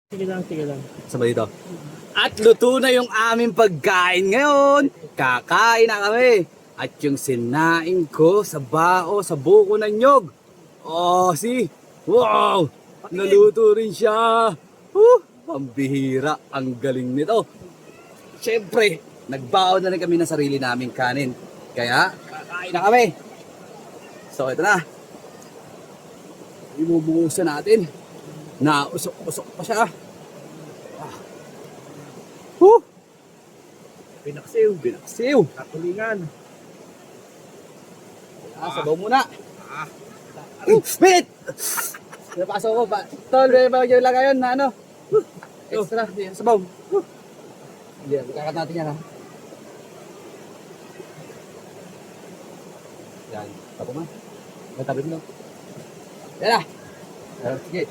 Sige lang, sige lang. Sabay dito. At luto na yung aming pagkain ngayon. Kakain na kami. At yung sinaing ko sa bao, sa buko ng nyog. Oh, see? Wow! Naluto rin siya. Pambihira. Ang galing nito. Siyempre, nagbaon na rin kami ng sarili naming kanin. Kaya, kakain na kami. So, ito na. Ibubuhusan natin. Nausok-usok pa siya. Pinaksiw. Binaksiw. Katulingan. Sabaw muna. Wait! Napasok ko pa. Tol, may bagay lang ngayon na ano. Extra. Yan, sabaw. Yan, kakat natin yan ha. Yan. Tapo man. Matabi mo. Yan na. Sige.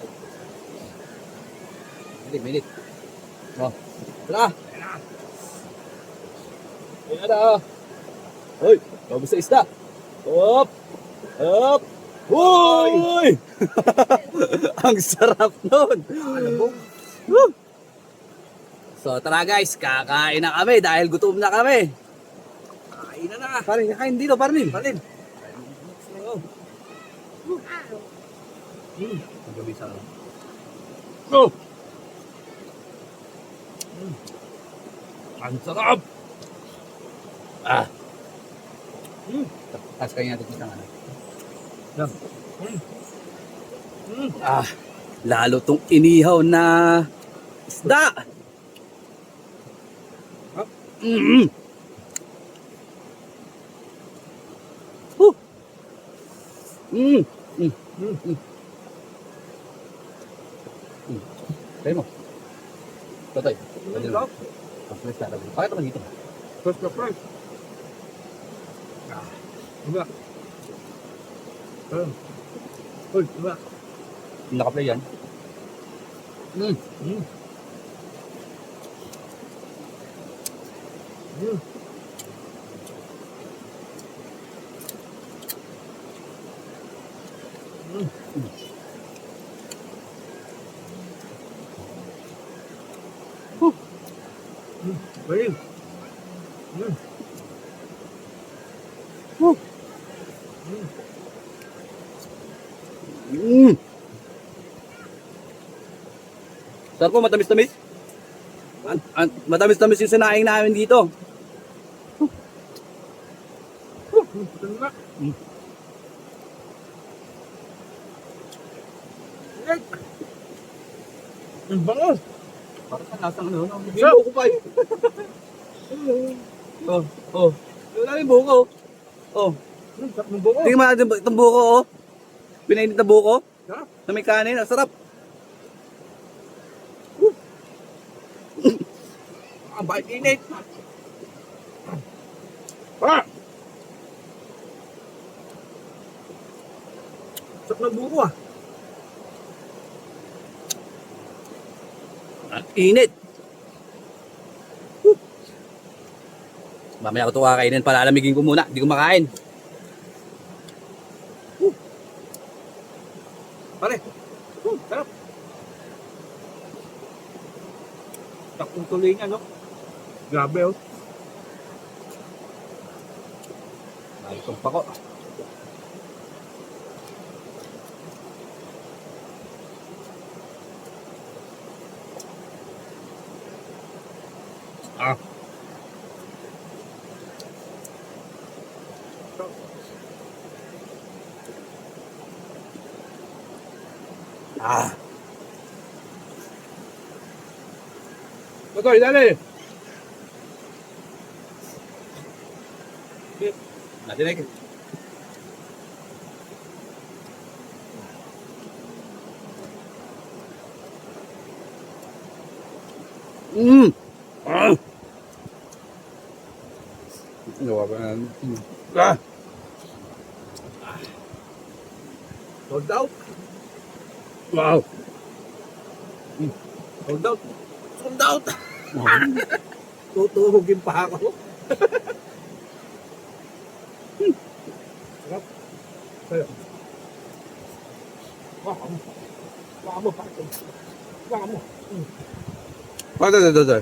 Minit. Oh. Wala. Yan na. Hoy, bagus sa isda. Hop. Hop. Hoy! Ang sarap nun. Woo! So tara guys, kakain na kami dahil gutom na kami. Kain na na. Parin, kain dito, Parnil. Parin. Ang gabi sa Go! Ang sarap! Tapos kaya natin isang ano. Yan. Lalo tong inihaw na isda. Mm-hmm. Kaya mo. Totoy. Bakit naman dito? First na price. Diba? Uy, diba? Naka-play yan. Balik. Sarap po, matamis-tamis. Matamis-tamis yung sinaing namin dito. Diba? Ang bango. Parang sa lasang ano, bimbo ko pa eh. Oh. Wala yung buko. Oh. Sarap ng bango. Tingnan mo natin itong buko, oh. Pinainit na buko. Sarap. Na may kanin, ang sarap. Ang bait init. Sarap ng buko ah. Ang init. Mamaya ko ito kakainin, palalamigin ko muna. Hindi ko makain. Pare. Sarap. Takong tulingan, no? Grabe, oh. Itong pako. Totoy, dali. Nadinig. Gawa ba na? Sold out. Wow. Sold out. Sold out. Tutuhugin pa ako. Sarap. Sarap. Baka mo. Baka mo. Baka mo. Ito.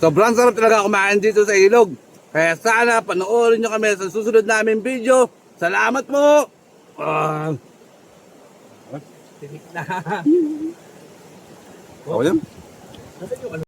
Sobrang sarap talaga kumain dito sa ilog. Kaya sana panoorin nyo kami sa susunod namin video. Salamat po! Tinik na. Ako yan? Nasaan yung ano?